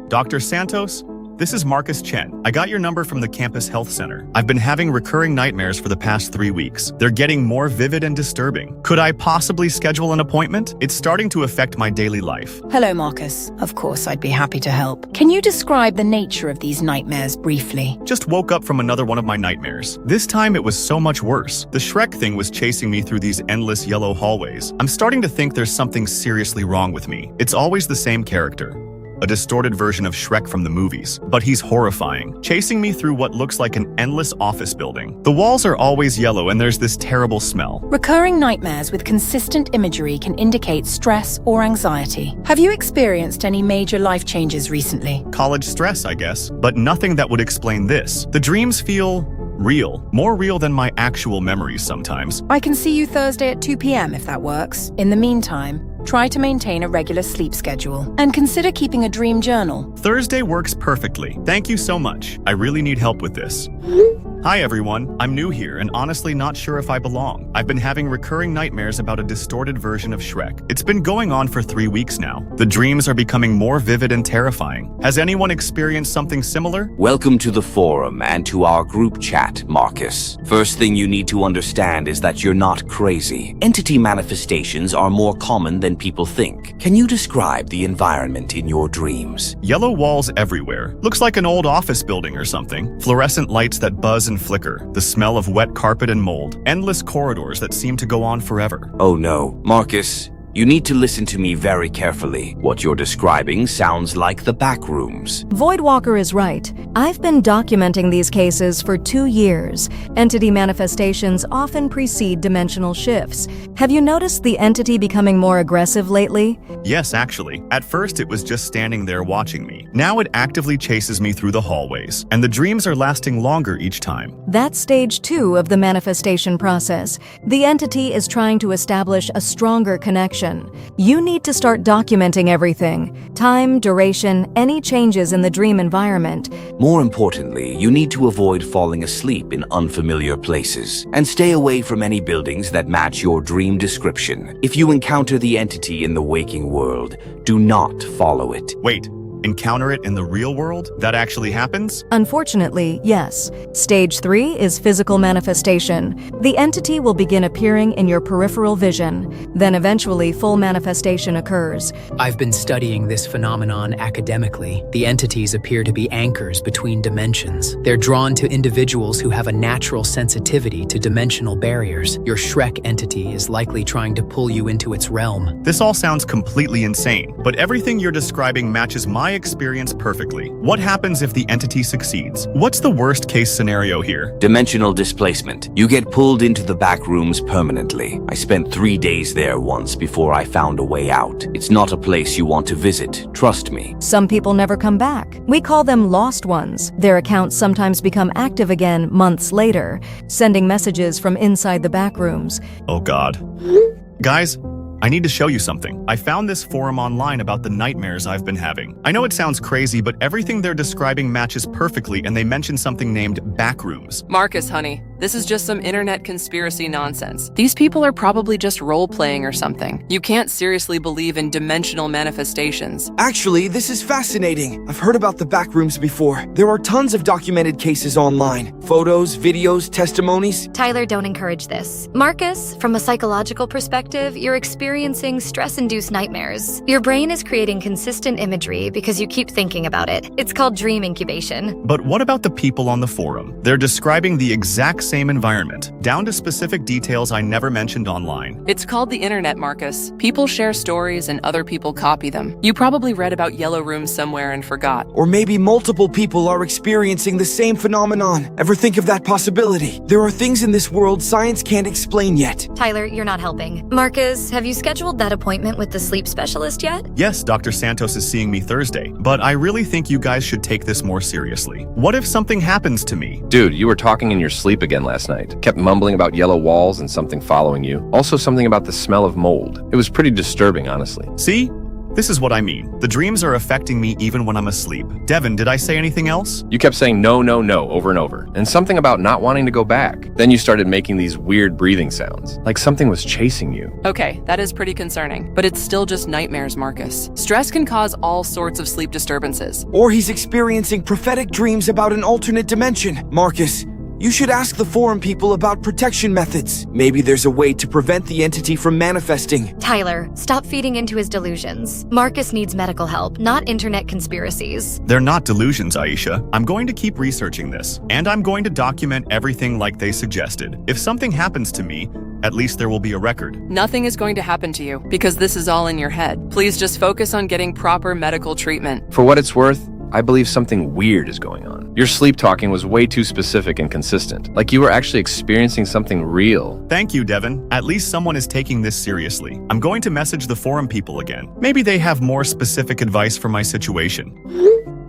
Dr. Santos, this is Marcus Chen. I got your number from the campus health center. I've been having recurring nightmares for the past 3 weeks. They're getting more vivid and disturbing. Could I possibly schedule an appointment? It's starting to affect my daily life. Hello, Marcus. Of course, I'd be happy to help. Can you describe the nature of these nightmares briefly? Just woke up from another one of my nightmares. This time it was so much worse. The Shrek thing was chasing me through these endless yellow hallways. I'm starting to think there's something seriously wrong with me. It's always the same character. A distorted version of Shrek from the movies, but he's horrifying, chasing me through what looks like an endless office building. The walls are always yellow and there's this terrible smell. Recurring nightmares with consistent imagery can indicate stress or anxiety. Have you experienced any major life changes recently? College stress, I guess, but nothing that would explain this. The dreams feel real, more real than my actual memories sometimes. I can see you Thursday at 2 p.m. if that works. In the meantime, try to maintain a regular sleep schedule and consider keeping a dream journal. Thursday works perfectly. Thank you so much. I really need help with this. Hi everyone, I'm new here and honestly not sure if I belong. I've been having recurring nightmares about a distorted version of Shrek. It's been going on for 3 weeks now. The dreams are becoming more vivid and terrifying. Has anyone experienced something similar? Welcome to the forum and to our group chat, Marcus. First thing you need to understand is that you're not crazy. Entity manifestations are more common than people think. Can you describe the environment in your dreams? Yellow walls everywhere. Looks like an old office building or something. Fluorescent lights that buzz and flicker. The smell of wet carpet and mold. Endless corridors that seem to go on forever. Oh no. Marcus, you need to listen to me very carefully. What you're describing sounds like the Backrooms. Voidwalker is right. I've been documenting these cases for 2 years. Entity manifestations often precede dimensional shifts. Have you noticed the entity becoming more aggressive lately? Yes, actually. At first it was just standing there watching me. Now it actively chases me through the hallways, and the dreams are lasting longer each time. That's stage 2 of the manifestation process. The entity is trying to establish a stronger connection. You need to start documenting everything: time, duration, any changes in the dream environment. More importantly, you need to avoid falling asleep in unfamiliar places and stay away from any buildings that match your dream description. If you encounter the entity in the waking world, do not follow it. Wait. Encounter it in the real world? That actually happens? Unfortunately, yes. Stage 3 is physical manifestation. The entity will begin appearing in your peripheral vision. Then eventually full manifestation occurs. I've been studying this phenomenon academically. The entities appear to be anchors between dimensions. They're drawn to individuals who have a natural sensitivity to dimensional barriers. Your Shrek entity is likely trying to pull you into its realm. This all sounds completely insane, but everything you're describing matches my experience perfectly. What happens if the entity succeeds? What's the worst case scenario here? Dimensional displacement. You get pulled into the Backrooms permanently. I spent 3 days there once before I found a way out. It's not a place you want to visit, trust me. Some people never come back. We call them lost ones. Their accounts sometimes become active again months later, sending messages from inside the Backrooms. Oh God. Guys, I need to show you something. I found this forum online about the nightmares I've been having. I know it sounds crazy, but everything they're describing matches perfectly, and they mention something named Backrooms. Marcus, honey, this is just some internet conspiracy nonsense. These people are probably just role-playing or something. You can't seriously believe in dimensional manifestations. Actually, this is fascinating. I've heard about the Backrooms before. There are tons of documented cases online. Photos, videos, testimonies. Tyler, don't encourage this. Marcus, from a psychological perspective, you're experiencing stress-induced nightmares. Your brain is creating consistent imagery because you keep thinking about it. It's called dream incubation. But what about the people on the forum? They're describing the exact same environment, down to specific details I never mentioned online. It's called the internet, Marcus. People share stories and other people copy them. You probably read about yellow rooms somewhere and forgot. Or maybe multiple people are experiencing the same phenomenon. Ever think of that possibility? There are things in this world science can't explain yet. Tyler, you're not helping. Marcus, have you scheduled that appointment with the sleep specialist yet? Yes, Dr. Santos is seeing me Thursday, but I really think you guys should take this more seriously. What if something happens to me? Dude, you were talking in your sleep again last night. Kept mumbling about yellow walls and something following you. Also something about the smell of mold. It was pretty disturbing, honestly. See? This is what I mean. The dreams are affecting me even when I'm asleep. Devin, did I say anything else? You kept saying no, no, no over and over, and something about not wanting to go back. Then you started making these weird breathing sounds, like something was chasing you. Okay, that is pretty concerning, but it's still just nightmares, Marcus. Stress can cause all sorts of sleep disturbances. Or he's experiencing prophetic dreams about an alternate dimension. Marcus, you should ask the forum people about protection methods. Maybe there's a way to prevent the entity from manifesting. Tyler, stop feeding into his delusions. Marcus needs medical help, not internet conspiracies. They're not delusions, Aisha. I'm going to keep researching this, and I'm going to document everything like they suggested. If something happens to me, at least there will be a record. Nothing is going to happen to you because this is all in your head. Please just focus on getting proper medical treatment. For what it's worth, I believe something weird is going on. Your sleep talking was way too specific and consistent, like you were actually experiencing something real. Thank you, Devin. At least someone is taking this seriously. I'm going to message the forum people again. Maybe they have more specific advice for my situation.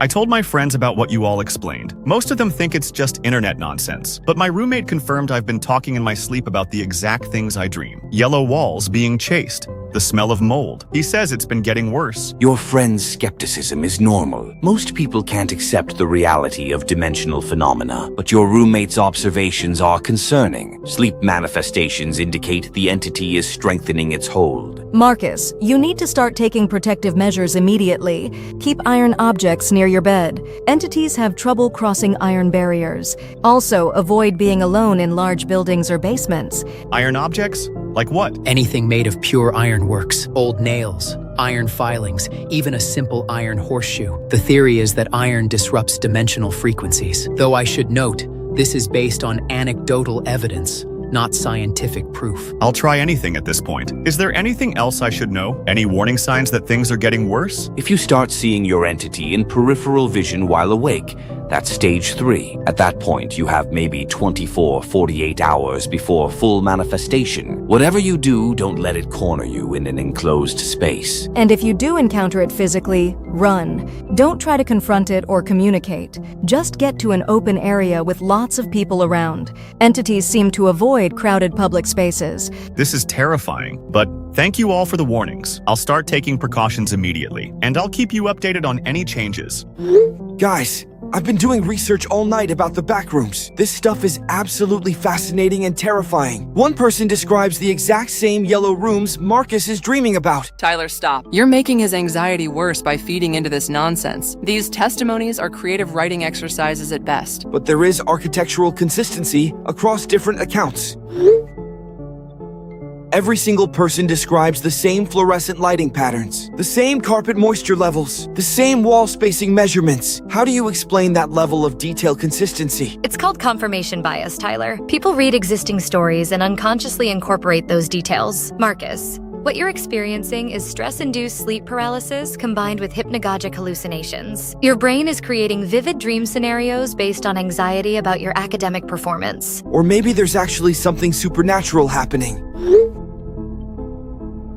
I told my friends about what you all explained. Most of them think it's just internet nonsense, but my roommate confirmed I've been talking in my sleep about the exact things I dream. Yellow walls, being chased, the smell of mold. He says it's been getting worse. Your friend's skepticism is normal. Most people can't accept the reality of dimensional phenomena, but your roommate's observations are concerning. Sleep manifestations indicate the entity is strengthening its hold. Marcus, you need to start taking protective measures immediately. Keep iron objects near your bed. Entities have trouble crossing iron barriers. Also, avoid being alone in large buildings or basements. Iron objects? Like what? Anything made of pure iron works. Old nails, iron filings, even a simple iron horseshoe. The theory is that iron disrupts dimensional frequencies. Though I should note, this is based on anecdotal evidence, not scientific proof. I'll try anything at this point. Is there anything else I should know? Any warning signs that things are getting worse? If you start seeing your entity in peripheral vision while awake, that's stage 3. At that point, you have maybe 24-48 hours before full manifestation. Whatever you do, don't let it corner you in an enclosed space. And if you do encounter it physically, run. Don't try to confront it or communicate. Just get to an open area with lots of people around. Entities seem to avoid crowded public spaces. This is terrifying, but thank you all for the warnings. I'll start taking precautions immediately, and I'll keep you updated on any changes. Guys, I've been doing research all night about the Backrooms. This stuff is absolutely fascinating and terrifying. One person describes the exact same yellow rooms Marcus is dreaming about. Tyler, stop. You're making his anxiety worse by feeding into this nonsense. These testimonies are creative writing exercises at best. But there is architectural consistency across different accounts. Every single person describes the same fluorescent lighting patterns, the same carpet moisture levels, the same wall spacing measurements. How do you explain that level of detail consistency? It's called confirmation bias, Tyler. People read existing stories and unconsciously incorporate those details. Marcus, what you're experiencing is stress-induced sleep paralysis combined with hypnagogic hallucinations. Your brain is creating vivid dream scenarios based on anxiety about your academic performance. Or maybe there's actually something supernatural happening.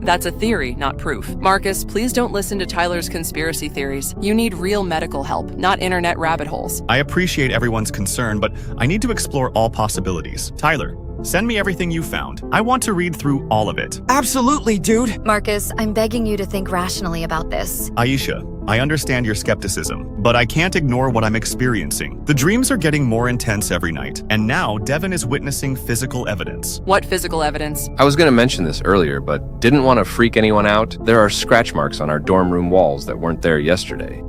That's a theory, not proof. Marcus, please don't listen to Tyler's conspiracy theories. You need real medical help, not internet rabbit holes. I appreciate everyone's concern, but I need to explore all possibilities. Tyler, send me everything you found. I want to read through all of it. Absolutely, dude. Marcus, I'm begging you to think rationally about this. Aisha, I understand your skepticism, but I can't ignore what I'm experiencing. The dreams are getting more intense every night, and now Devin is witnessing physical evidence. What physical evidence? I was going to mention this earlier, but didn't want to freak anyone out. There are scratch marks on our dorm room walls that weren't there yesterday.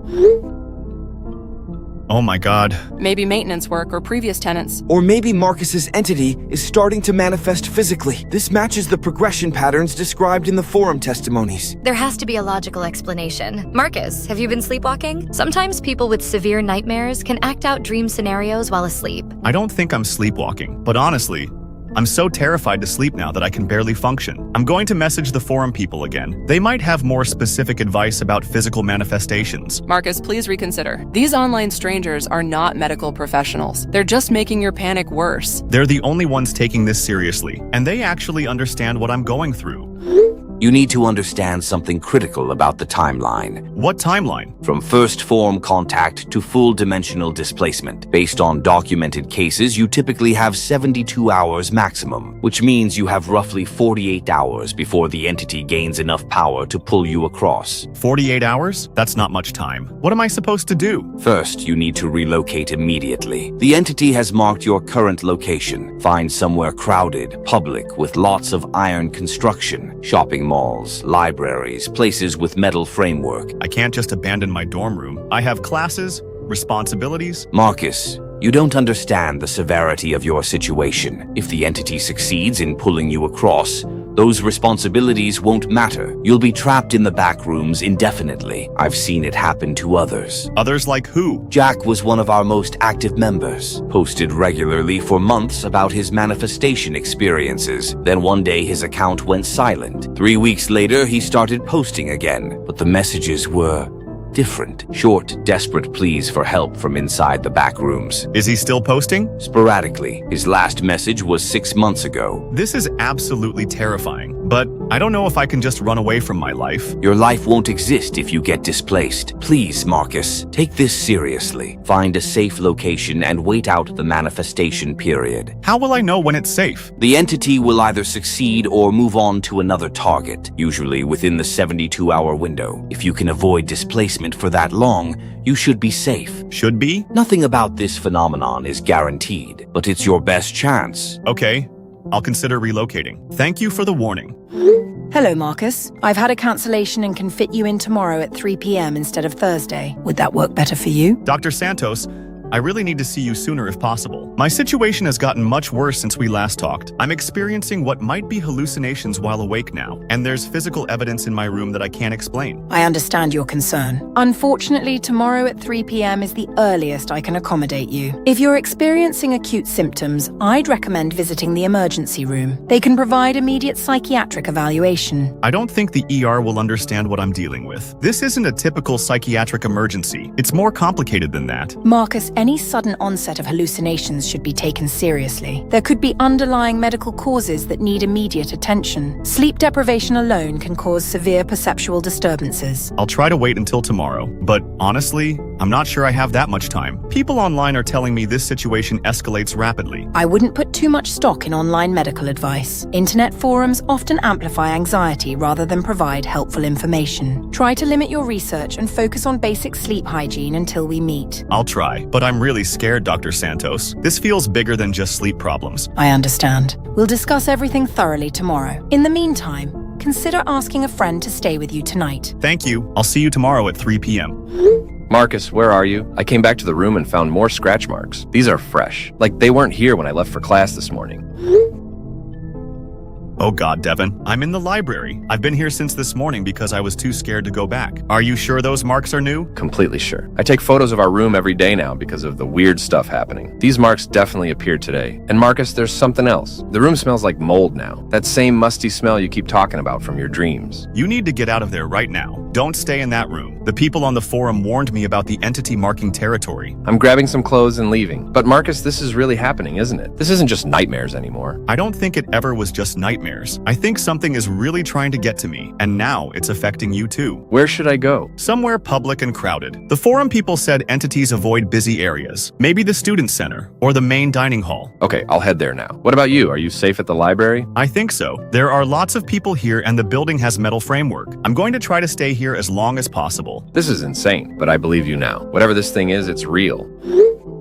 Oh my god. Maybe maintenance work or previous tenants. Or maybe Marcus's entity is starting to manifest physically. This matches the progression patterns described in the forum testimonies. There has to be a logical explanation. Marcus, have you been sleepwalking? Sometimes people with severe nightmares can act out dream scenarios while asleep. I don't think I'm sleepwalking, but honestly, I'm so terrified to sleep now that I can barely function. I'm going to message the forum people again. They might have more specific advice about physical manifestations. Marcus, please reconsider. These online strangers are not medical professionals. They're just making your panic worse. They're the only ones taking this seriously, and they actually understand what I'm going through. You need to understand something critical about the timeline. What timeline? From first form contact to full dimensional displacement. Based on documented cases, you typically have 72 hours maximum, which means you have roughly 48 hours before the entity gains enough power to pull you across. 48 hours? That's not much time. What am I supposed to do? First, you need to relocate immediately. The entity has marked your current location. Find somewhere crowded, public, with lots of iron construction, shopping malls, libraries, places with metal framework. I can't just abandon my dorm room. I have classes, responsibilities. Marcus, you don't understand the severity of your situation. If the entity succeeds in pulling you across, those responsibilities won't matter. You'll be trapped in the backrooms indefinitely. I've seen it happen to others. Others like who? Jack was one of our most active members. Posted regularly for months about his manifestation experiences. Then one day his account went silent. 3 weeks later, he started posting again, but the messages were different. Short, desperate pleas for help from inside the backrooms. Is he still posting? Sporadically. His last message was 6 months ago. This is absolutely terrifying, but I don't know if I can just run away from my life. Your life won't exist if you get displaced. Please, Marcus, take this seriously. Find a safe location and wait out the manifestation period. How will I know when it's safe? The entity will either succeed or move on to another target, usually within the 72-hour window. If you can avoid displacement for that long, you should be safe. Should be? Nothing about this phenomenon is guaranteed, but it's your best chance. Okay, I'll consider relocating. Thank you for the warning. Hello, Marcus. I've had a cancellation and can fit you in tomorrow at 3 p.m. instead of Thursday. Would that work better for you? Dr. Santos, I really need to see you sooner if possible. My situation has gotten much worse since we last talked. I'm experiencing what might be hallucinations while awake now, and there's physical evidence in my room that I can't explain. I understand your concern. Unfortunately, tomorrow at 3 p.m. is the earliest I can accommodate you. If you're experiencing acute symptoms, I'd recommend visiting the emergency room. They can provide immediate psychiatric evaluation. I don't think the ER will understand what I'm dealing with. This isn't a typical psychiatric emergency. It's more complicated than that. Marcus, any sudden onset of hallucinations should be taken seriously. There could be underlying medical causes that need immediate attention. Sleep deprivation alone can cause severe perceptual disturbances. I'll try to wait until tomorrow, but honestly, I'm not sure I have that much time. People online are telling me this situation escalates rapidly. I wouldn't put too much stock in online medical advice. Internet forums often amplify anxiety rather than provide helpful information. Try to limit your research and focus on basic sleep hygiene until we meet. I'll try, but I'm really scared, Dr. Santos. This feels bigger than just sleep problems. I understand. We'll discuss everything thoroughly tomorrow. In the meantime, consider asking a friend to stay with you tonight. Thank you. I'll see you tomorrow at 3 p.m. Marcus, where are you? I came back to the room and found more scratch marks. These are fresh. Like they weren't here when I left for class this morning. Oh God, Devin. I'm in the library. I've been here since this morning because I was too scared to go back. Are you sure those marks are new? Completely sure. I take photos of our room every day now because of the weird stuff happening. These marks definitely appeared today. And Marcus, there's something else. The room smells like mold now. That same musty smell you keep talking about from your dreams. You need to get out of there right now. Don't stay in that room. The people on the forum warned me about the entity marking territory. I'm grabbing some clothes and leaving. But Marcus, this is really happening, isn't it? This isn't just nightmares anymore. I don't think it ever was just nightmares. I think something is really trying to get to me, and now it's affecting you too. Where should I go? Somewhere public and crowded. The forum people said entities avoid busy areas. Maybe the student center or the main dining hall. Okay, I'll head there now. What about you? Are you safe at the library? I think so. There are lots of people here and the building has metal framework. I'm going to try to stay here as long as possible. This is insane, but I believe you now. Whatever this thing is, it's real.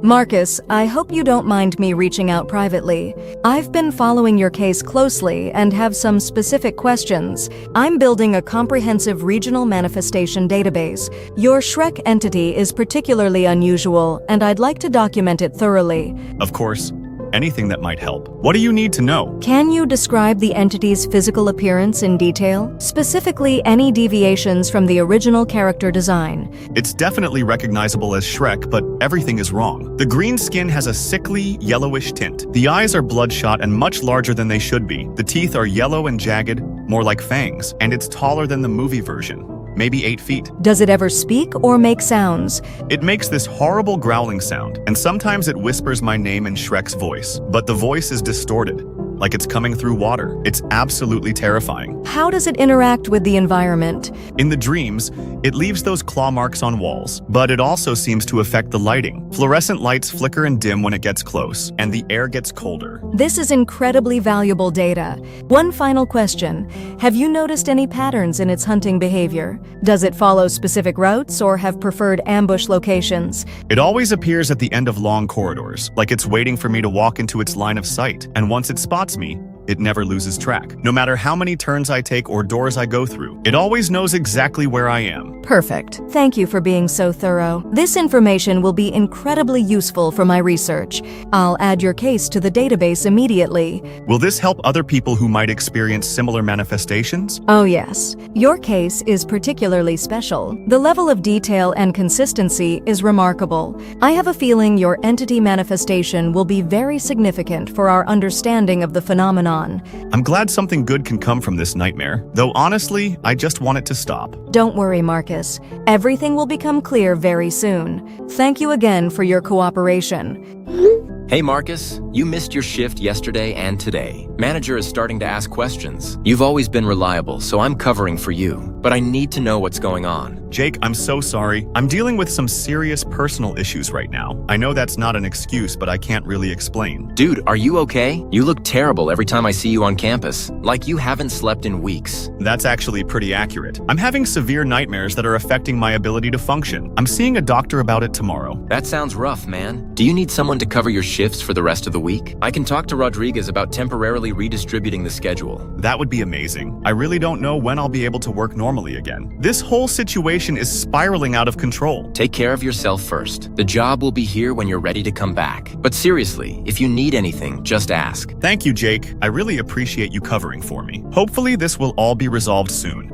Marcus, I hope you don't mind me reaching out privately. I've been following your case closely and have some specific questions. I'm building a comprehensive regional manifestation database. Your Shrek entity is particularly unusual, and I'd like to document it thoroughly. Of course. Anything that might help. What do you need to know? Can you describe the entity's physical appearance in detail? Specifically, any deviations from the original character design? It's definitely recognizable as Shrek, but everything is wrong. The green skin has a sickly, yellowish tint. The eyes are bloodshot and much larger than they should be. The teeth are yellow and jagged, more like fangs, and it's taller than the movie version. Maybe 8 feet. Does it ever speak or make sounds? It makes this horrible growling sound, and sometimes it whispers my name in Shrek's voice, but the voice is distorted, like it's coming through water. It's absolutely terrifying. How does it interact with the environment? In the dreams, it leaves those claw marks on walls, but it also seems to affect the lighting. Fluorescent lights flicker and dim when it gets close, and the air gets colder. This is incredibly valuable data. One final question. Have you noticed any patterns in its hunting behavior? Does it follow specific routes or have preferred ambush locations? It always appears at the end of long corridors, like it's waiting for me to walk into its line of sight, and once it spots me, it never loses track. No matter how many turns I take or doors I go through, it always knows exactly where I am. Perfect. Thank you for being so thorough. This information will be incredibly useful for my research. I'll add your case to the database immediately. Will this help other people who might experience similar manifestations? Oh yes. Your case is particularly special. The level of detail and consistency is remarkable. I have a feeling your entity manifestation will be very significant for our understanding of the phenomenon. I'm glad something good can come from this nightmare, though honestly, I just want it to stop. Don't worry, Marcus. Everything will become clear very soon. Thank you again for your cooperation. Hey Marcus, you missed your shift yesterday and today. Manager is starting to ask questions. You've always been reliable, so I'm covering for you. But I need to know what's going on. Jake, I'm so sorry. I'm dealing with some serious personal issues right now. I know that's not an excuse, but I can't really explain. Dude, are you okay? You look terrible every time I see you on campus. Like you haven't slept in weeks. That's actually pretty accurate. I'm having severe nightmares that are affecting my ability to function. I'm seeing a doctor about it tomorrow. That sounds rough, man. Do you need someone to cover your shifts for the rest of the week? I can talk to Rodriguez about temporarily redistributing the schedule. That would be amazing. I really don't know when I'll be able to work normally again. This whole situation is spiraling out of control. Take care of yourself first. The job will be here when you're ready to come back. But seriously, if you need anything, just ask. Thank you, Jake. I really appreciate you covering for me. Hopefully this will all be resolved soon.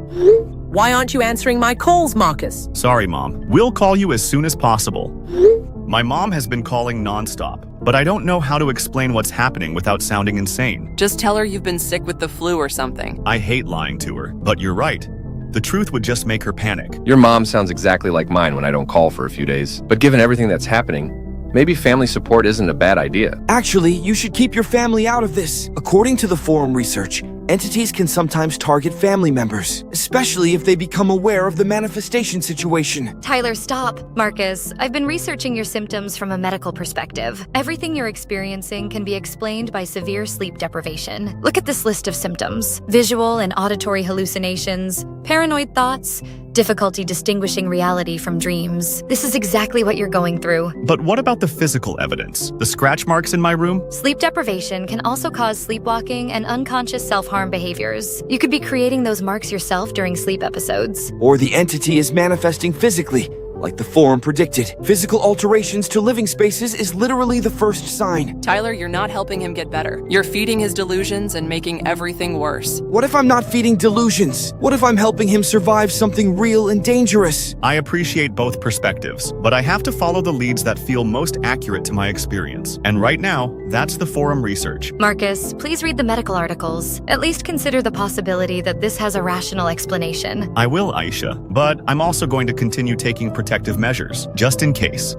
Why aren't you answering my calls, Marcus? Sorry, Mom. We'll call you as soon as possible. My mom has been calling nonstop, but I don't know how to explain what's happening without sounding insane. Just tell her you've been sick with the flu or something. I hate lying to her, but you're right. The truth would just make her panic. Your mom sounds exactly like mine when I don't call for a few days. But given everything that's happening, maybe family support isn't a bad idea. Actually, you should keep your family out of this. According to the forum research, entities can sometimes target family members, especially if they become aware of the manifestation situation. Tyler, stop. Marcus, I've been researching your symptoms from a medical perspective. Everything you're experiencing can be explained by severe sleep deprivation. Look at this list of symptoms: visual and auditory hallucinations, paranoid thoughts, difficulty distinguishing reality from dreams. This is exactly what you're going through. But what about the physical evidence? The scratch marks in my room? Sleep deprivation can also cause sleepwalking and unconscious self-harm behaviors. You could be creating those marks yourself during sleep episodes. Or the entity is manifesting physically, like the forum predicted. Physical alterations to living spaces is literally the first sign. Tyler, you're not helping him get better. You're feeding his delusions and making everything worse. What if I'm not feeding delusions? What if I'm helping him survive something real and dangerous? I appreciate both perspectives, but I have to follow the leads that feel most accurate to my experience. And right now, that's the forum research. Marcus, please read the medical articles. At least consider the possibility that this has a rational explanation. I will, Aisha, but I'm also going to continue taking protective measures, just in case.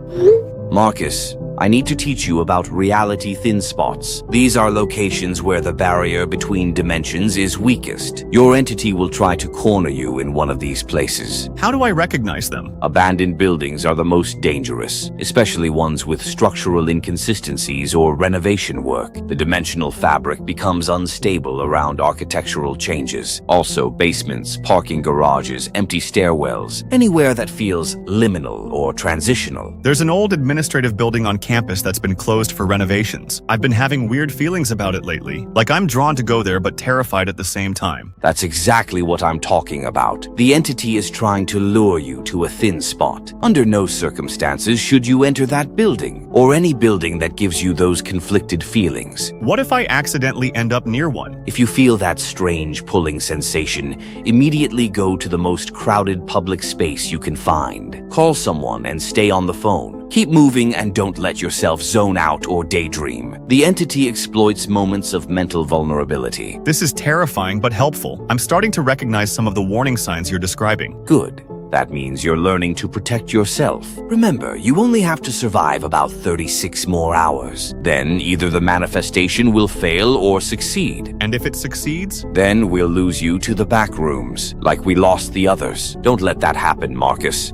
Marcus, I need to teach you about reality thin spots. These are locations where the barrier between dimensions is weakest. Your entity will try to corner you in one of these places. How do I recognize them? Abandoned buildings are the most dangerous, especially ones with structural inconsistencies or renovation work. The dimensional fabric becomes unstable around architectural changes. Also, basements, parking garages, empty stairwells, anywhere that feels liminal or transitional. There's an old administrative building on campus that's been closed for renovations. I've been having weird feelings about it lately. Like I'm drawn to go there but terrified at the same time. That's exactly what I'm talking about. The entity is trying to lure you to a thin spot. Under no circumstances should you enter that building, or any building that gives you those conflicted feelings. What if I accidentally end up near one? If you feel that strange pulling sensation, immediately go to the most crowded public space you can find. Call someone and stay on the phone. Keep moving and don't let yourself zone out or daydream. The entity exploits moments of mental vulnerability. This is terrifying but helpful. I'm starting to recognize some of the warning signs you're describing. Good. That means you're learning to protect yourself. Remember, you only have to survive about 36 more hours. Then either the manifestation will fail or succeed. And if it succeeds? Then we'll lose you to the Backrooms, like we lost the others. Don't let that happen, Marcus.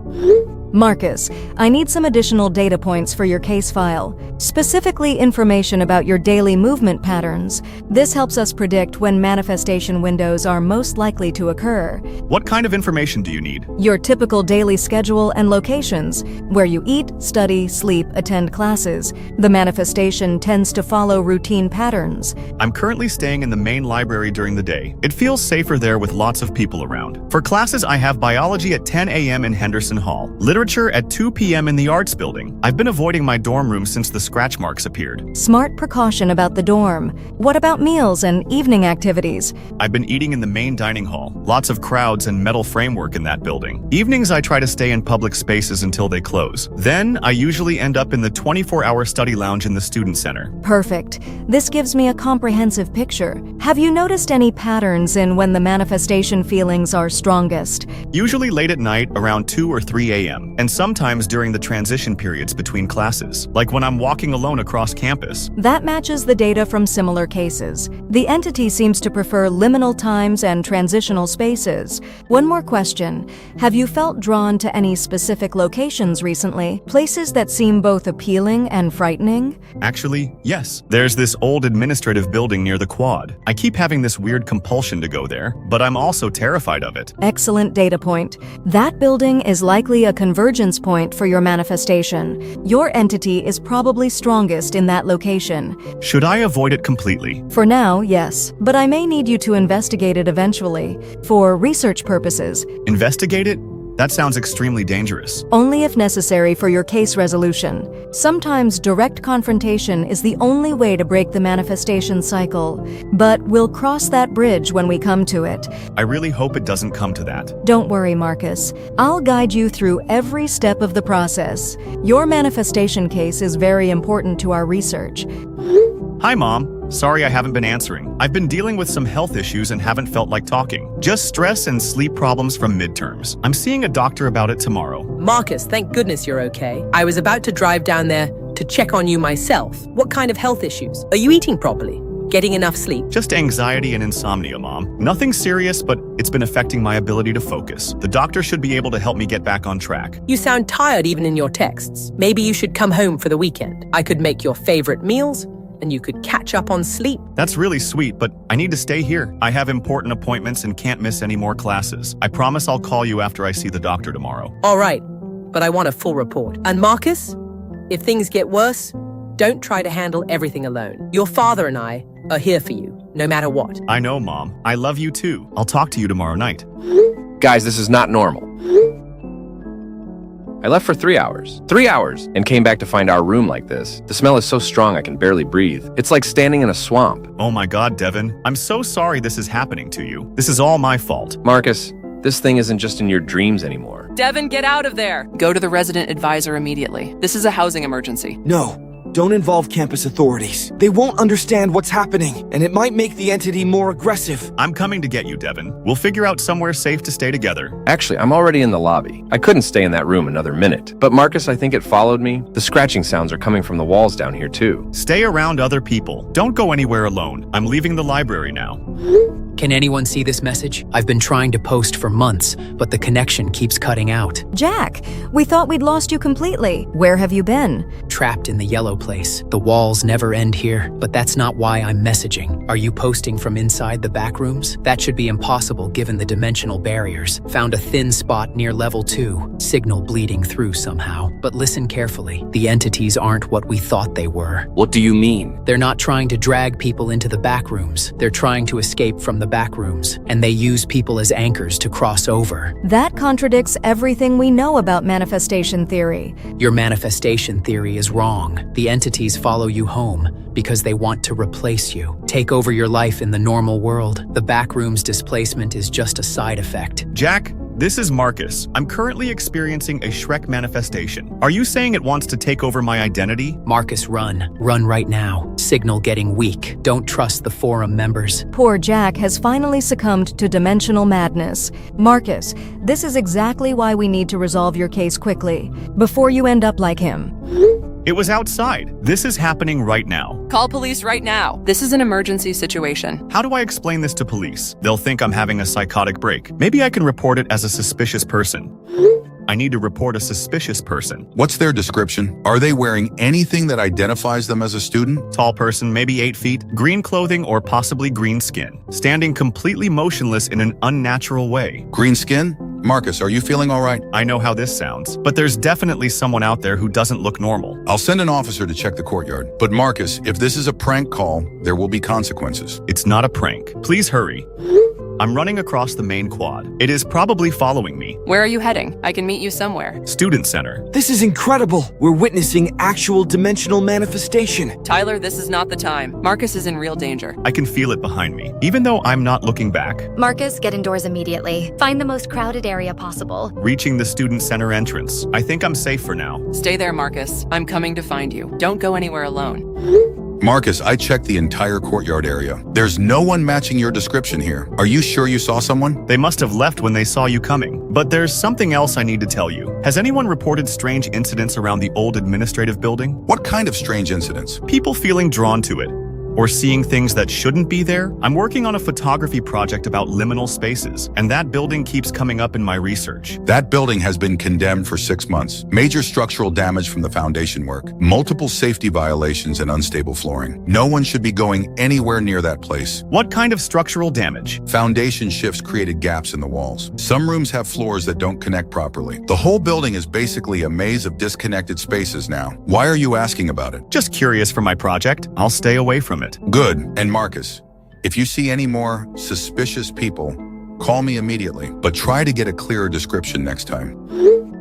Marcus, I need some additional data points for your case file, specifically information about your daily movement patterns. This helps us predict when manifestation windows are most likely to occur. What kind of information do you need? Your typical daily schedule and locations, where you eat, study, sleep, attend classes. The manifestation tends to follow routine patterns. I'm currently staying in the main library during the day. It feels safer there with lots of people around. For classes, I have biology at 10 a.m. in Henderson Hall, literature at 2 p.m. in the arts building. I've been avoiding my dorm room since the scratch marks appeared. Smart precaution about the dorm. What about meals and evening activities? I've been eating in the main dining hall. Lots of crowds and metal framework in that building. Evenings, I try to stay in public spaces until they close. Then, I usually end up in the 24-hour study lounge in the student center. Perfect. This gives me a comprehensive picture. Have you noticed any patterns in when the manifestation feelings are strongest? Usually late at night, around 2 or 3 a.m., and sometimes during the transition periods between classes, like when I'm walking alone across campus. That matches the data from similar cases. The entity seems to prefer liminal times and transitional spaces. One more question. Have you felt drawn to any specific locations recently? Places that seem both appealing and frightening? Actually, yes. There's this old administrative building near the quad. I keep having this weird compulsion to go there, but I'm also terrified of it. Excellent data point. That building is likely a convergence point for your manifestation. Your entity is probably strongest in that location. Should I avoid it completely? For now, yes, but I may need you to investigate it eventually, for research purposes. Investigate it? That sounds extremely dangerous. Only if necessary for your case resolution. Sometimes direct confrontation is the only way to break the manifestation cycle, but we'll cross that bridge when we come to it. I really hope it doesn't come to that. Don't worry, Marcus. I'll guide you through every step of the process. Your manifestation case is very important to our research. Hi, Mom. Sorry I haven't been answering. I've been dealing with some health issues and haven't felt like talking. Just stress and sleep problems from midterms. I'm seeing a doctor about it tomorrow. Marcus, thank goodness you're okay. I was about to drive down there to check on you myself. What kind of health issues? Are you eating properly? Getting enough sleep? Just anxiety and insomnia, Mom. Nothing serious, but it's been affecting my ability to focus. The doctor should be able to help me get back on track. You sound tired even in your texts. Maybe you should come home for the weekend. I could make your favorite meals, and you could catch up on sleep. That's really sweet, but I need to stay here. I have important appointments and can't miss any more classes. I promise I'll call you after I see the doctor tomorrow. All right, but I want a full report. And Marcus, if things get worse, don't try to handle everything alone. Your father and I are here for you, no matter what. I know, Mom. I love you too. I'll talk to you tomorrow night. Guys, this is not normal. I left for 3 hours. 3 hours! And came back to find our room like this. The smell is so strong I can barely breathe. It's like standing in a swamp. Oh my God, Devin. I'm so sorry this is happening to you. This is all my fault. Marcus, this thing isn't just in your dreams anymore. Devin, get out of there! Go to the resident advisor immediately. This is a housing emergency. No, don't involve campus authorities. They won't understand what's happening, and it might make the entity more aggressive. I'm coming to get you, Devin. We'll figure out somewhere safe to stay together. Actually, I'm already in the lobby. I couldn't stay in that room another minute. But Marcus, I think it followed me. The scratching sounds are coming from the walls down here too. Stay around other people. Don't go anywhere alone. I'm leaving the library now. Can anyone see this message? I've been trying to post for months, but the connection keeps cutting out. Jack, we thought we'd lost you completely. Where have you been? Trapped in the yellow place. The walls never end here, but that's not why I'm messaging. Are you posting from inside the Backrooms? That should be impossible given the dimensional barriers. Found a thin spot near level 2. Signal bleeding through somehow. But listen carefully. The entities aren't what we thought they were. What do you mean? They're not trying to drag people into the Backrooms. They're trying to escape from the Backrooms, and they use people as anchors to cross over. That contradicts everything we know about manifestation theory. Your manifestation theory is wrong. The entities follow you home because they want to replace you, take over your life in the normal world. The Backrooms displacement is just a side effect. Jack, This is Marcus. I'm currently experiencing a Shrek manifestation. Are you saying it wants to take over my identity? Marcus, run. Run right now. Signal getting weak. Don't trust the forum members. Poor Jack has finally succumbed to dimensional madness. Marcus, this is exactly why we need to resolve your case quickly, before you end up like him. It was outside. This is happening right now. Call police right now. This is an emergency situation. How do I explain this to police? They'll think I'm having a psychotic break. Maybe I can report it as a suspicious person. I need to report a suspicious person. What's their description? Are they wearing anything that identifies them as a student? Tall person, maybe 8 feet, green clothing or possibly green skin, standing completely motionless in an unnatural way. Green skin? Marcus, are you feeling all right? I know how this sounds, but there's definitely someone out there who doesn't look normal. I'll send an officer to check the courtyard. But Marcus, if this is a prank call, there will be consequences. It's not a prank. Please hurry. I'm running across the main quad. It is probably following me. Where are you heading? I can meet you somewhere. Student Center. This is incredible. We're witnessing actual dimensional manifestation. Tyler, this is not the time. Marcus is in real danger. I can feel it behind me, even though I'm not looking back. Marcus, get indoors immediately. Find the most crowded area possible. Reaching the Student Center entrance. I think I'm safe for now. Stay there, Marcus. I'm coming to find you. Don't go anywhere alone. Marcus, I checked the entire courtyard area. There's no one matching your description here. Are you sure you saw someone? They must have left when they saw you coming. But there's something else I need to tell you. Has anyone reported strange incidents around the old administrative building? What kind of strange incidents? People feeling drawn to it. Or seeing things that shouldn't be there? I'm working on a photography project about liminal spaces, and that building keeps coming up in my research. That building has been condemned for 6 months. Major structural damage from the foundation work, multiple safety violations, and unstable flooring. No one should be going anywhere near that place. What kind of structural damage? Foundation shifts created gaps in the walls. Some rooms have floors that don't connect properly. The whole building is basically a maze of disconnected spaces now. Why are you asking about it? Just curious for my project. I'll stay away from it. Good. And Marcus, if you see any more suspicious people, call me immediately, but try to get a clearer description next time.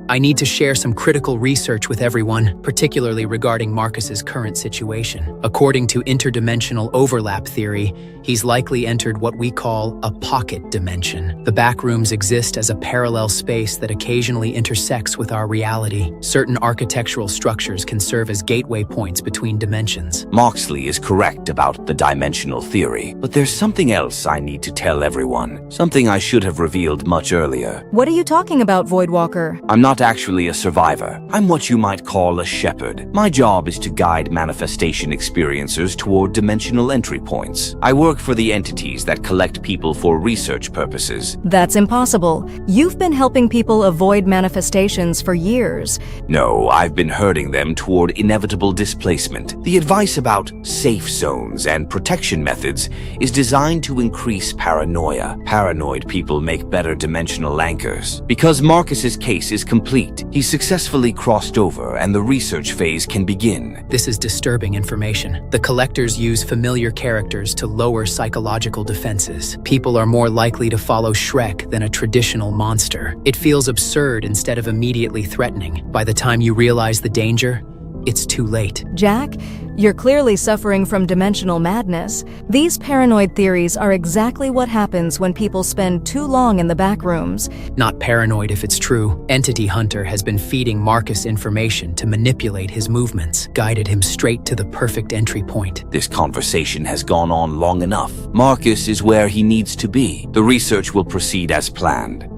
I need to share some critical research with everyone, particularly regarding Marcus's current situation. According to interdimensional overlap theory, he's likely entered what we call a pocket dimension. The backrooms exist as a parallel space that occasionally intersects with our reality. Certain architectural structures can serve as gateway points between dimensions. Moxley is correct about the dimensional theory, but there's something else I need to tell everyone. Something I should have revealed much earlier. What are you talking about, Voidwalker? I'm not actually a survivor. I'm what you might call a shepherd. My job is to guide manifestation experiencers toward dimensional entry points. I work for the entities that collect people for research purposes. That's impossible. You've been helping people avoid manifestations for years. No, I've been herding them toward inevitable displacement. The advice about safe zones and protection methods is designed to increase paranoia. Paranoid people make better dimensional anchors. Because Marcus's case is complete, he's successfully crossed over and the research phase can begin. This is disturbing information. The collectors use familiar characters to lower psychological defenses. People are more likely to follow Shrek than a traditional monster. It feels absurd instead of immediately threatening. By the time you realize the danger, it's too late. Jack, you're clearly suffering from dimensional madness. These paranoid theories are exactly what happens when people spend too long in the backrooms. Not paranoid if it's true. Entity Hunter has been feeding Marcus information to manipulate his movements, guided him straight to the perfect entry point. This conversation has gone on long enough. Marcus is where he needs to be. The research will proceed as planned.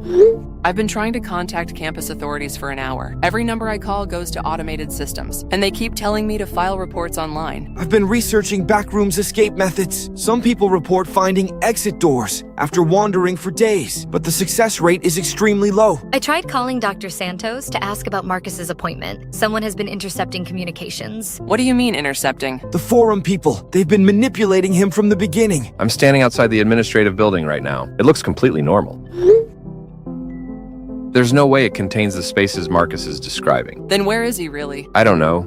I've been trying to contact campus authorities for an hour. Every number I call goes to automated systems, and they keep telling me to file reports online. I've been researching Backrooms escape methods. Some people report finding exit doors after wandering for days, but the success rate is extremely low. I tried calling Dr. Santos to ask about Marcus's appointment. Someone has been intercepting communications. What do you mean intercepting? The forum people, they've been manipulating him from the beginning. I'm standing outside the administrative building right now. It looks completely normal. There's no way it contains the spaces Marcus is describing. Then where is he really? I don't know.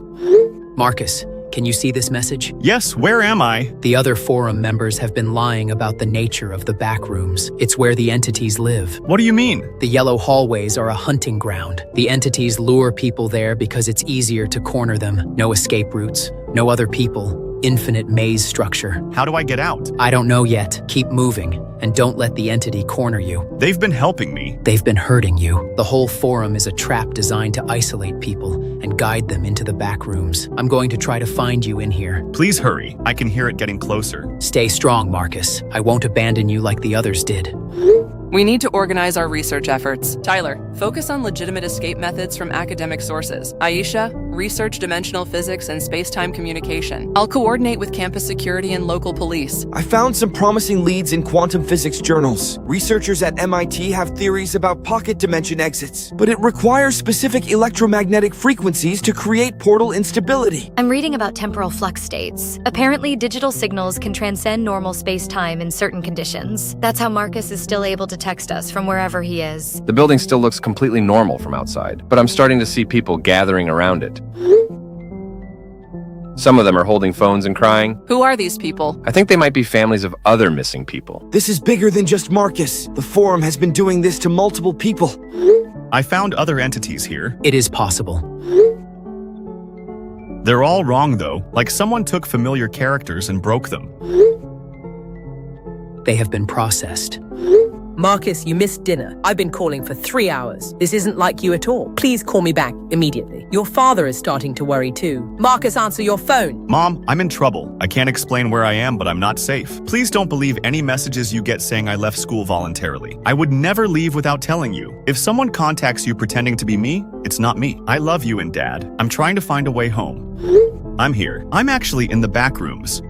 Marcus, can you see this message? Yes, where am I? The other forum members have been lying about the nature of the backrooms. It's where the entities live. What do you mean? The yellow hallways are a hunting ground. The entities lure people there because it's easier to corner them. No escape routes, no other people, infinite maze structure. How do I get out? I don't know yet. Keep moving, and don't let the entity corner you. They've been helping me. They've been hurting you. The whole forum is a trap designed to isolate people and guide them into the back rooms. I'm going to try to find you in here. Please hurry. I can hear it getting closer. Stay strong, Marcus. I won't abandon you like the others did. We need to organize our research efforts. Tyler, focus on legitimate escape methods from academic sources. Aisha, research dimensional physics and space-time communication. I'll coordinate with campus security and local police. I found some promising leads in quantum physics journals. Researchers at MIT have theories about pocket dimension exits, but it requires specific electromagnetic frequencies to create portal instability. I'm reading about temporal flux states. Apparently, digital signals can transcend normal space-time in certain conditions. That's how Marcus is still able to text us from wherever he is. The building still looks completely normal from outside, but I'm starting to see people gathering around it. Some of them are holding phones and crying. Who are these people? I think they might be families of other missing people. This is bigger than just Marcus. The forum has been doing this to multiple people. I found other entities here. It is possible. They're all wrong, though. Like someone took familiar characters and broke them. They have been processed. Marcus, you missed dinner. I've been calling for 3 hours. This isn't like you at all. Please call me back immediately. Your father is starting to worry too. Marcus, answer your phone. Mom, I'm in trouble. I can't explain where I am, but I'm not safe. Please don't believe any messages you get saying I left school voluntarily. I would never leave without telling you. If someone contacts you pretending to be me, it's not me. I love you and Dad. I'm trying to find a way home. I'm here. I'm actually in the back rooms.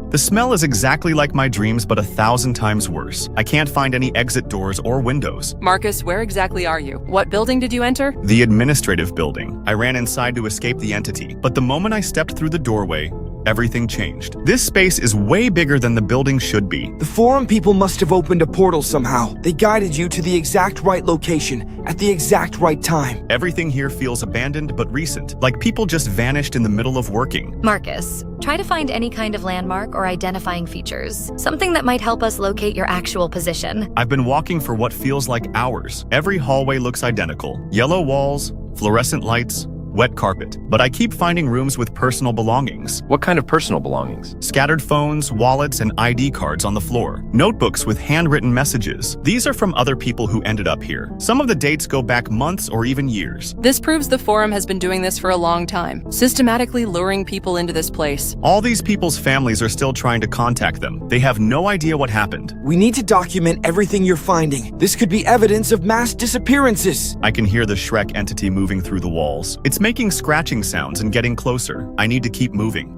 The smell is exactly like my dreams, but 1,000 times worse. I can't find any exit doors or windows. Marcus, where exactly are you? What building did you enter? The administrative building. I ran inside to escape the entity, but the moment I stepped through the doorway, everything changed. This space is way bigger than the building should be. The forum people must have opened a portal somehow. They guided you to the exact right location at the exact right time. Everything here feels abandoned but recent, like people just vanished in the middle of working. Marcus, try to find any kind of landmark or identifying features. Something that might help us locate your actual position. I've been walking for what feels like hours. Every hallway looks identical. Yellow walls, fluorescent lights, wet carpet. But I keep finding rooms with personal belongings. What kind of personal belongings? Scattered phones, wallets, and ID cards on the floor. Notebooks with handwritten messages. These are from other people who ended up here. Some of the dates go back months or even years. This proves the forum has been doing this for a long time, systematically luring people into this place. All these people's families are still trying to contact them. They have no idea what happened. We need to document everything you're finding. This could be evidence of mass disappearances. I can hear the Shrek entity moving through the walls. It's making scratching sounds and getting closer. I need to keep moving.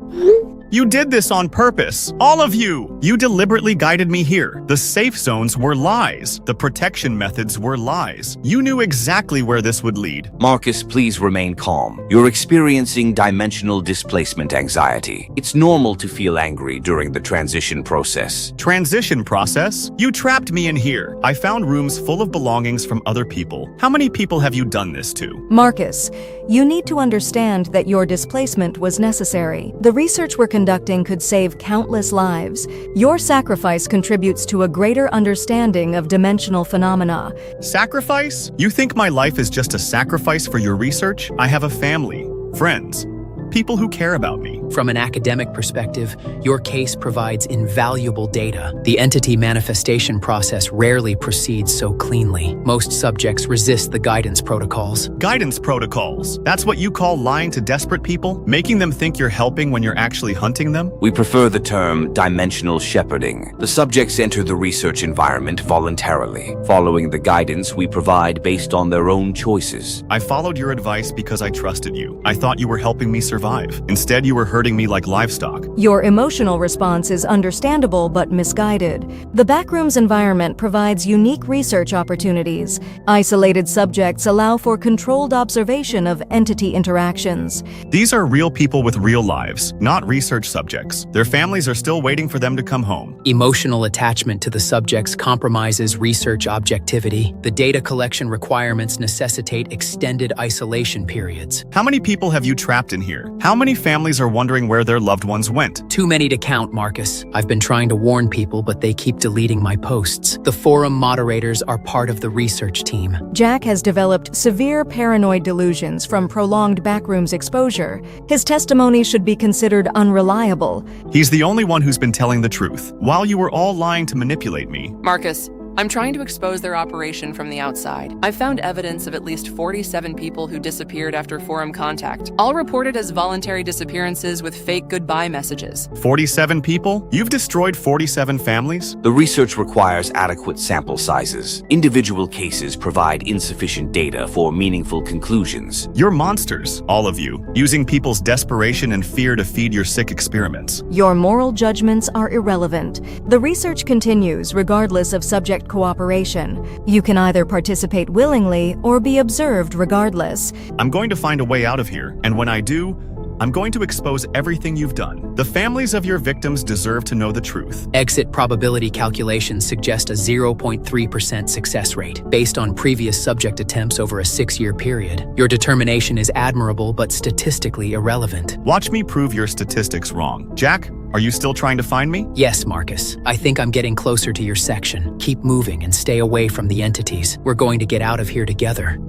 You did this on purpose. All of you! You deliberately guided me here. The safe zones were lies. The protection methods were lies. You knew exactly where this would lead. Marcus, please remain calm. You're experiencing dimensional displacement anxiety. It's normal to feel angry during the transition process. Transition process? You trapped me in here. I found rooms full of belongings from other people. How many people have you done this to? Marcus, you need to understand that your displacement was necessary. The research we're conducting could save countless lives. Your sacrifice contributes to a greater understanding of dimensional phenomena. Sacrifice? You think my life is just a sacrifice for your research? I have a family, friends, people who care about me. From an academic perspective, your case provides invaluable data. The entity manifestation process rarely proceeds so cleanly. Most subjects resist the guidance protocols. Guidance protocols? That's what you call lying to desperate people? Making them think you're helping when you're actually hunting them? We prefer the term dimensional shepherding. The subjects enter the research environment voluntarily, following the guidance we provide based on their own choices. I followed your advice because I trusted you. I thought you were helping me survive. Instead, you were hurting me like livestock. Your emotional response is understandable but misguided. The Backrooms environment provides unique research opportunities. Isolated subjects allow for controlled observation of entity interactions. These are real people with real lives, not research subjects. Their families are still waiting for them to come home. Emotional attachment to the subjects compromises research objectivity. The data collection requirements necessitate extended isolation periods. How many people have you trapped in here? How many families are wondering wondering where their loved ones went. Too many to count, Marcus. I've been trying to warn people, but they keep deleting my posts. The forum moderators are part of the research team. Jack has developed severe paranoid delusions from prolonged Backrooms exposure. His testimony should be considered unreliable. He's the only one who's been telling the truth, while you were all lying to manipulate me. Marcus, I'm trying to expose their operation from the outside. I've found evidence of at least 47 people who disappeared after forum contact, all reported as voluntary disappearances with fake goodbye messages. 47 people? You've destroyed 47 families? The research requires adequate sample sizes. Individual cases provide insufficient data for meaningful conclusions. You're monsters, all of you, using people's desperation and fear to feed your sick experiments. Your moral judgments are irrelevant. The research continues regardless of subject cooperation. You can either participate willingly or be observed regardless. I'm going to find a way out of here, and when I do, I'm going to expose everything you've done. The families of your victims deserve to know the truth. Exit probability calculations suggest a 0.3% success rate, based on previous subject attempts over a 6-year period. Your determination is admirable, but statistically irrelevant. Watch me prove your statistics wrong. Jack, are you still trying to find me? Yes, Marcus. I think I'm getting closer to your section. Keep moving and stay away from the entities. We're going to get out of here together.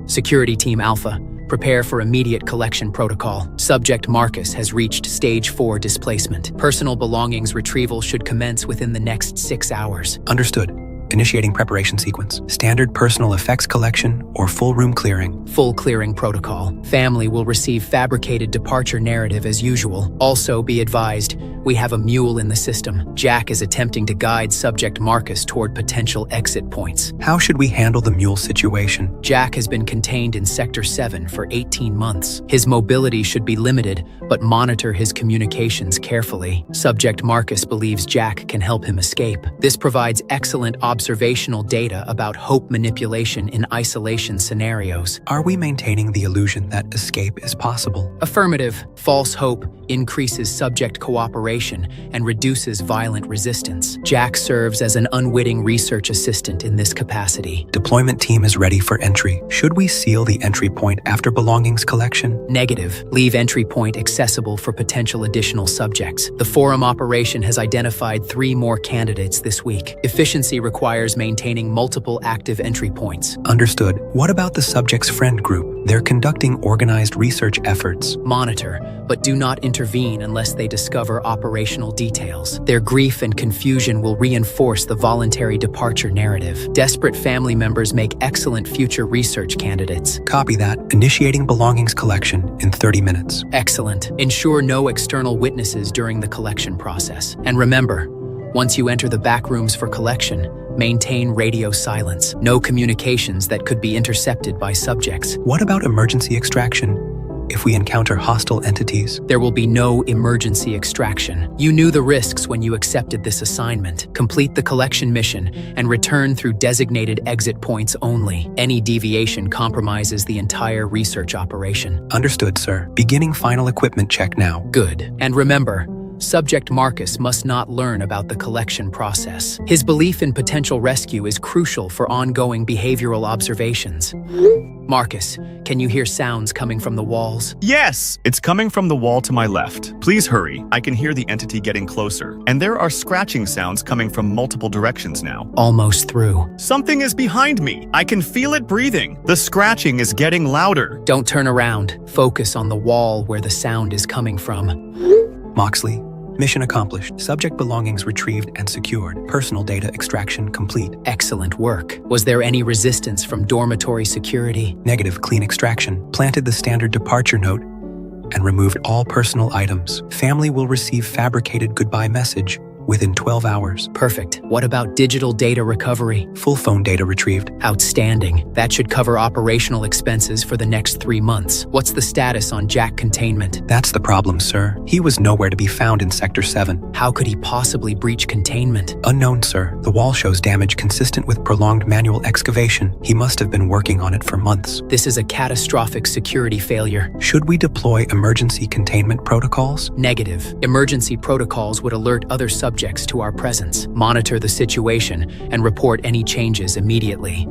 Security Team Alpha, prepare for immediate collection protocol. Subject Marcus has reached Stage 4 displacement. Personal belongings retrieval should commence within the next 6 hours. Understood. Initiating preparation sequence. Standard personal effects collection or full room clearing. Full clearing protocol. Family will receive fabricated departure narrative as usual. Also be advised, we have a mule in the system. Jack is attempting to guide subject Marcus toward potential exit points. How should we handle the mule situation? Jack has been contained in Sector 7 for 18 months. His mobility should be limited, but monitor his communications carefully. Subject Marcus believes Jack can help him escape. This provides excellent observational data about hope manipulation in isolation scenarios. Are we maintaining the illusion that escape is possible? Affirmative. False hope increases subject cooperation and reduces violent resistance. Jack serves as an unwitting research assistant in this capacity. Deployment team is ready for entry. Should we seal the entry point after belongings collection? Negative. Leave entry point accessible for potential additional subjects. The forum operation has identified 3 more candidates this week. Efficiency requires maintaining multiple active entry points. Understood. What about the subject's friend group? They're conducting organized research efforts. Monitor, but do not intervene unless they discover operational details. Their grief and confusion will reinforce the voluntary departure narrative. Desperate family members make excellent future research candidates. Copy that. Initiating belongings collection in 30 minutes. Excellent. Ensure no external witnesses during the collection process. And remember, once you enter the backrooms for collection, maintain radio silence. No communications that could be intercepted by subjects. What about emergency extraction? If we encounter hostile entities? There will be no emergency extraction. You knew the risks when you accepted this assignment. Complete the collection mission and return through designated exit points only. Any deviation compromises the entire research operation. Understood, sir. Beginning final equipment check now. Good. And remember, Subject Marcus must not learn about the collection process. His belief in potential rescue is crucial for ongoing behavioral observations. Marcus, can you hear sounds coming from the walls? Yes, it's coming from the wall to my left. Please hurry. I can hear the entity getting closer. And there are scratching sounds coming from multiple directions now. Almost through. Something is behind me. I can feel it breathing. The scratching is getting louder. Don't turn around. Focus on the wall where the sound is coming from. Moxley, mission accomplished. Subject belongings retrieved and secured. Personal data extraction complete. Excellent work. Was there any resistance from dormitory security? Negative. Clean extraction. Planted the standard departure note and removed all personal items. Family will receive fabricated goodbye message within 12 hours. Perfect. What about digital data recovery? Full phone data retrieved. Outstanding. That should cover operational expenses for the next 3 months. What's the status on Jack containment? That's the problem, sir. He was nowhere to be found in Sector 7. How could he possibly breach containment? Unknown, sir. The wall shows damage consistent with prolonged manual excavation. He must have been working on it for months. This is a catastrophic security failure. Should we deploy emergency containment protocols? Negative. Emergency protocols would alert other subjects to our presence. Monitor the situation and report any changes immediately.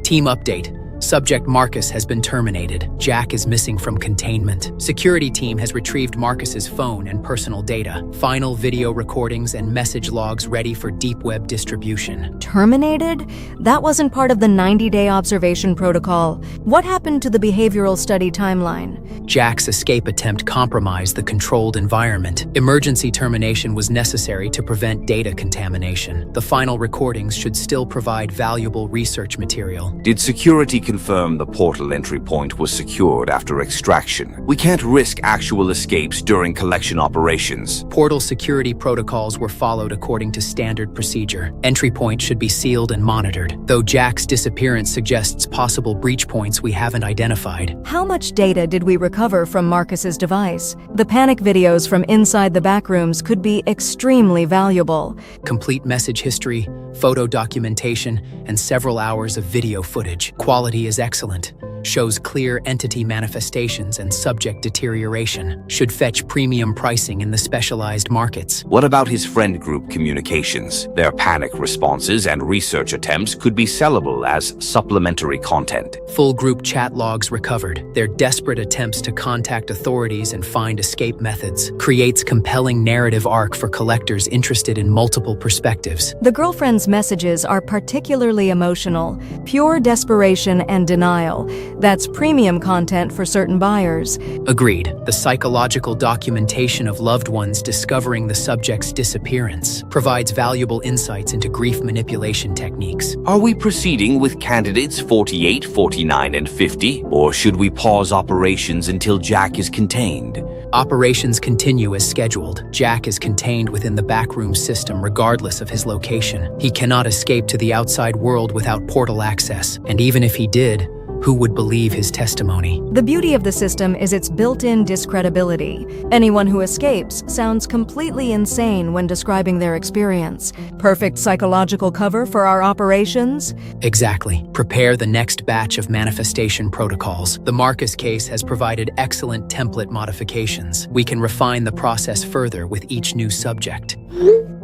Team update. Subject Marcus has been terminated. Jack is missing from containment. Security team has retrieved Marcus's phone and personal data. Final video recordings and message logs ready for deep web distribution. Terminated? That wasn't part of the 90-day observation protocol. What happened to the behavioral study timeline? Jack's escape attempt compromised the controlled environment. Emergency termination was necessary to prevent data contamination. The final recordings should still provide valuable research material. Did security confirm the portal entry point was secured after extraction? We can't risk actual escapes during collection operations. Portal security protocols were followed according to standard procedure. Entry points should be sealed and monitored, though Jack's disappearance suggests possible breach points we haven't identified. How much data did we recover from Marcus's device? The panic videos from inside the Backrooms could be extremely valuable. Complete message history, photo documentation, and several hours of video footage. Quality is excellent. Shows clear entity manifestations and subject deterioration. Should fetch premium pricing in the specialized markets. What about his friend group communications? Their panic responses and research attempts could be sellable as supplementary content. Full group chat logs recovered. Their desperate attempts to contact authorities and find escape methods creates compelling narrative arc for collectors interested in multiple perspectives. The girlfriend's messages are particularly emotional, pure desperation and denial. That's premium content for certain buyers. Agreed. The psychological documentation of loved ones discovering the subject's disappearance provides valuable insights into grief manipulation techniques. Are we proceeding with candidates 48, 49, and 50? Or should we pause operations until Jack is contained? Operations continue as scheduled. Jack is contained within the backroom system regardless of his location. He cannot escape to the outside world without portal access, and even if he did, who would believe his testimony? The beauty of the system is its built-in discredibility. Anyone who escapes sounds completely insane when describing their experience. Perfect psychological cover for our operations? Exactly. Prepare the next batch of manifestation protocols. The Marcus case has provided excellent template modifications. We can refine the process further with each new subject.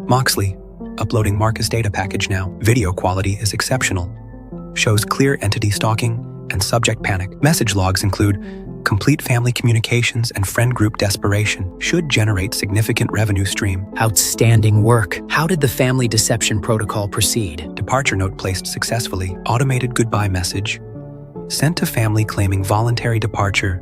Moxley, uploading Marcus data package now. Video quality is exceptional. Shows clear entity stalking and subject panic. Message logs include complete family communications and friend group desperation. Should generate significant revenue stream. Outstanding work. How did the family deception protocol proceed? Departure note placed successfully. Automated goodbye message. Sent to family claiming voluntary departure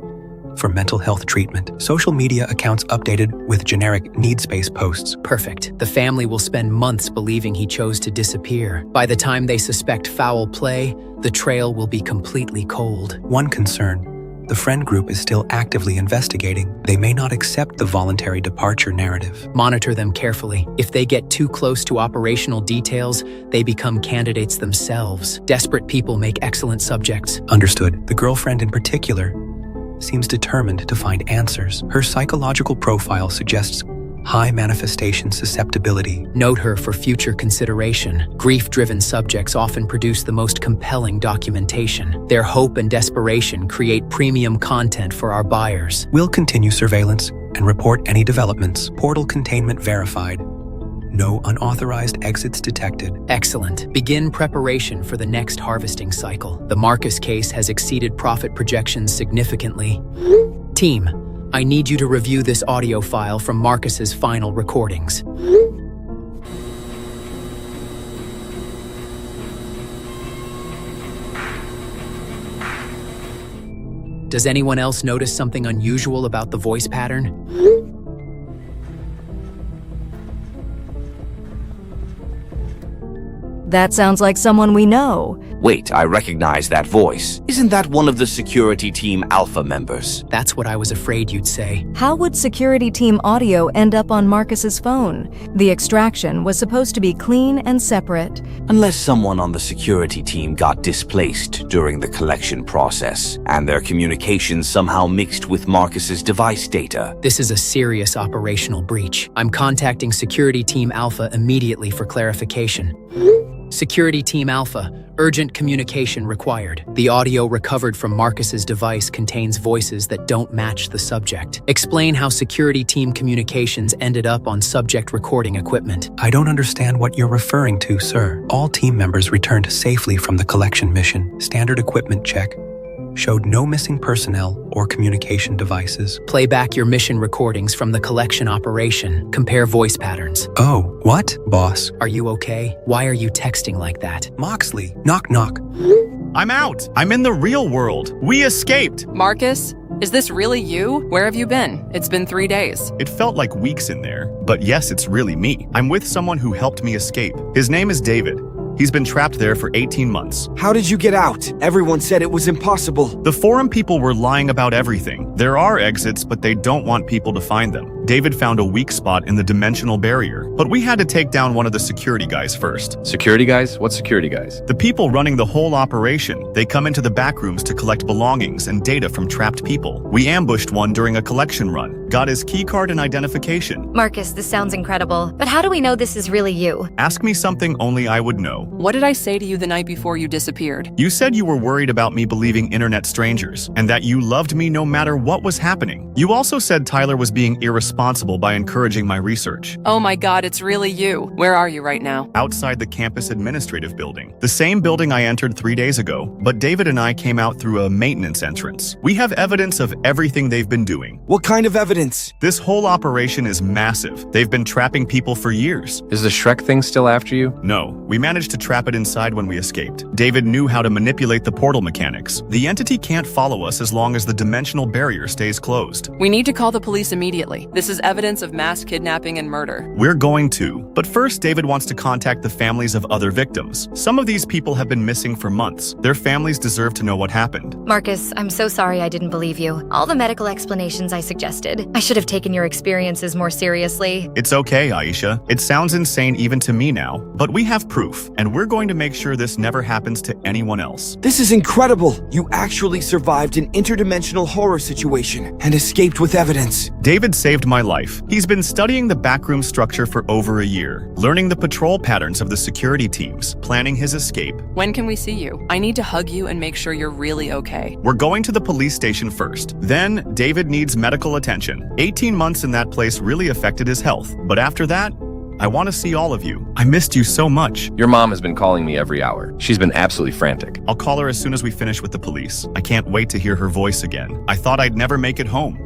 for mental health treatment. Social media accounts updated with generic needs-based posts. Perfect. The family will spend months believing he chose to disappear. By the time they suspect foul play, the trail will be completely cold. One concern: the friend group is still actively investigating. They may not accept the voluntary departure narrative. Monitor them carefully. If they get too close to operational details, they become candidates themselves. Desperate people make excellent subjects. Understood. The girlfriend in particular seems determined to find answers. Her psychological profile suggests high manifestation susceptibility. Note her for future consideration. Grief-driven subjects often produce the most compelling documentation. Their hope and desperation create premium content for our buyers. We'll continue surveillance and report any developments. Portal containment verified. No unauthorized exits detected. Excellent. Begin preparation for the next harvesting cycle. The Marcus case has exceeded profit projections significantly. Team, I need you to review this audio file from Marcus's final recordings. Does anyone else notice something unusual about the voice pattern? That sounds like someone we know. Wait, I recognize that voice. Isn't that one of the security team Alpha members? That's what I was afraid you'd say. How would security team audio end up on Marcus's phone? The extraction was supposed to be clean and separate. Unless someone on the security team got displaced during the collection process, and their communications somehow mixed with Marcus's device data. This is a serious operational breach. I'm contacting security team Alpha immediately for clarification. Security Team Alpha, urgent communication required. The audio recovered from Marcus's device contains voices that don't match the subject. Explain how Security Team communications ended up on subject recording equipment. I don't understand what you're referring to, sir. All team members returned safely from the collection mission. Standard equipment check showed no missing personnel or communication devices. Play back your mission recordings from the collection operation. Compare voice patterns. Oh, what? Boss. Are you okay? Why are you texting like that? Moxley, knock knock. I'm out. I'm in the real world. We escaped. Marcus, is this really you? Where have you been? It's been 3 days. It felt like weeks in there, but yes, it's really me. I'm with someone who helped me escape. His name is David. He's been trapped there for 18 months. How did you get out? Everyone said it was impossible. The forum people were lying about everything. There are exits, but they don't want people to find them. David found a weak spot in the dimensional barrier, but we had to take down one of the security guys first. Security guys? What security guys? The people running the whole operation. They come into the backrooms to collect belongings and data from trapped people. We ambushed one during a collection run, got his keycard and identification. Marcus, this sounds incredible, but how do we know this is really you? Ask me something only I would know. What did I say to you the night before you disappeared? You said you were worried about me believing internet strangers, and that you loved me no matter what was happening. You also said Tyler was being irresponsible by encouraging my research. Oh my God, it's really you. Where are you right now? Outside the campus administrative building. The same building I entered 3 days ago, but David and I came out through a maintenance entrance. We have evidence of everything they've been doing. What kind of evidence? This whole operation is massive. They've been trapping people for years. Is the Shrek thing still after you? No, we managed to trap it inside when we escaped. David knew how to manipulate the portal mechanics. The entity can't follow us as long as the dimensional barrier stays closed. We need to call the police immediately. This is evidence of mass kidnapping and murder. We're going to. But first, David wants to contact the families of other victims. Some of these people have been missing for months. Their families deserve to know what happened. Marcus, I'm so sorry I didn't believe you. All the medical explanations I suggested. I should have taken your experiences more seriously. It's okay, Aisha. It sounds insane even to me now, but we have proof, and we're going to make sure this never happens to anyone else. This is incredible. You actually survived an interdimensional horror situation and escaped with evidence. David saved my life. He's been studying the backroom structure for over a year, learning the patrol patterns of the security teams, planning his escape. When can we see you? I need to hug you and make sure you're really okay. We're going to the police station first. Then, David needs medical attention. 18 months in that place really affected his health, but after that, I want to see all of you. I missed you so much. Your mom has been calling me every hour. She's been absolutely frantic. I'll call her as soon as we finish with the police. I can't wait to hear her voice again. I thought I'd never make it home.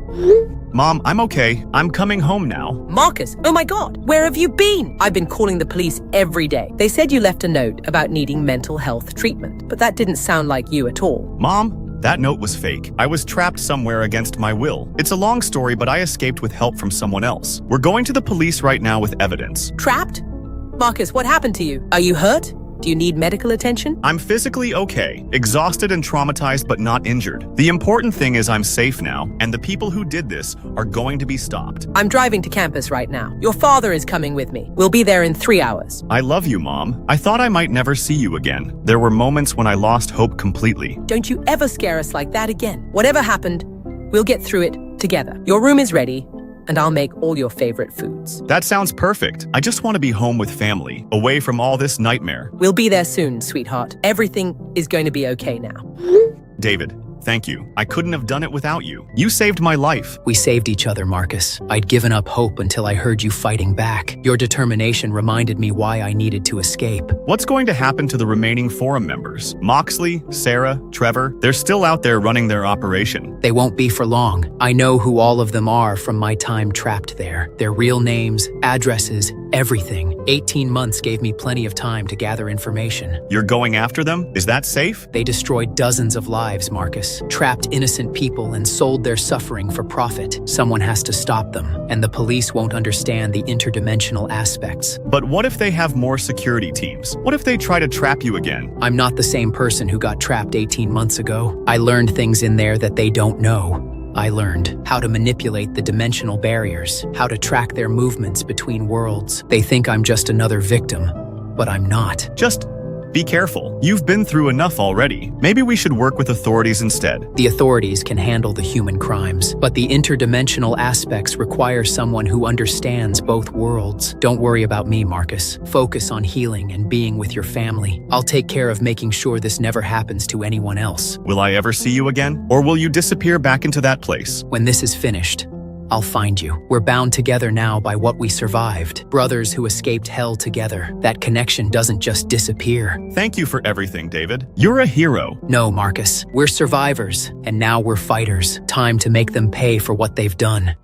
Mom, I'm okay. I'm coming home now. Marcus, oh my God, where have you been? I've been calling the police every day. They said you left a note about needing mental health treatment, but that didn't sound like you at all. Mom, that note was fake. I was trapped somewhere against my will. It's a long story, but I escaped with help from someone else. We're going to the police right now with evidence. Trapped? Marcus, what happened to you? Are you hurt? Do you need medical attention? I'm physically okay, exhausted and traumatized but not injured. The important thing is I'm safe now, and the people who did this are going to be stopped. I'm driving to campus right now. Your father is coming with me. We'll be there in 3 hours. I love you, Mom. I thought I might never see you again. There were moments when I lost hope completely. Don't you ever scare us like that again. Whatever happened, we'll get through it together. Your room is ready, and I'll make all your favorite foods. That sounds perfect. I just want to be home with family, away from all this nightmare. We'll be there soon, sweetheart. Everything is going to be okay now. David, thank you. I couldn't have done it without you. You saved my life. We saved each other, Marcus. I'd given up hope until I heard you fighting back. Your determination reminded me why I needed to escape. What's going to happen to the remaining forum members? Moxley, Sarah, Trevor, they're still out there running their operation. They won't be for long. I know who all of them are from my time trapped there. Their real names, addresses, everything. 18 months gave me plenty of time to gather information. You're going after them? Is that safe? They destroyed dozens of lives, Marcus. Trapped innocent people and sold their suffering for profit. Someone has to stop them, and the police won't understand the interdimensional aspects. But what if they have more security teams? What if they try to trap you again? I'm not the same person who got trapped 18 months ago. I learned things in there that they don't know. I learned how to manipulate the dimensional barriers, how to track their movements between worlds. They think I'm just another victim, but I'm not. Just Be careful. You've been through enough already. Maybe we should work with authorities instead. The authorities can handle the human crimes, but the interdimensional aspects require someone who understands both worlds. Don't worry about me, Marcus. Focus on healing and being with your family. I'll take care of making sure this never happens to anyone else. Will I ever see you again? Or will you disappear back into that place? When this is finished, I'll find you. We're bound together now by what we survived. Brothers who escaped hell together. That connection doesn't just disappear. Thank you for everything, David. You're a hero. No, Marcus. We're survivors, and now we're fighters. Time to make them pay for what they've done.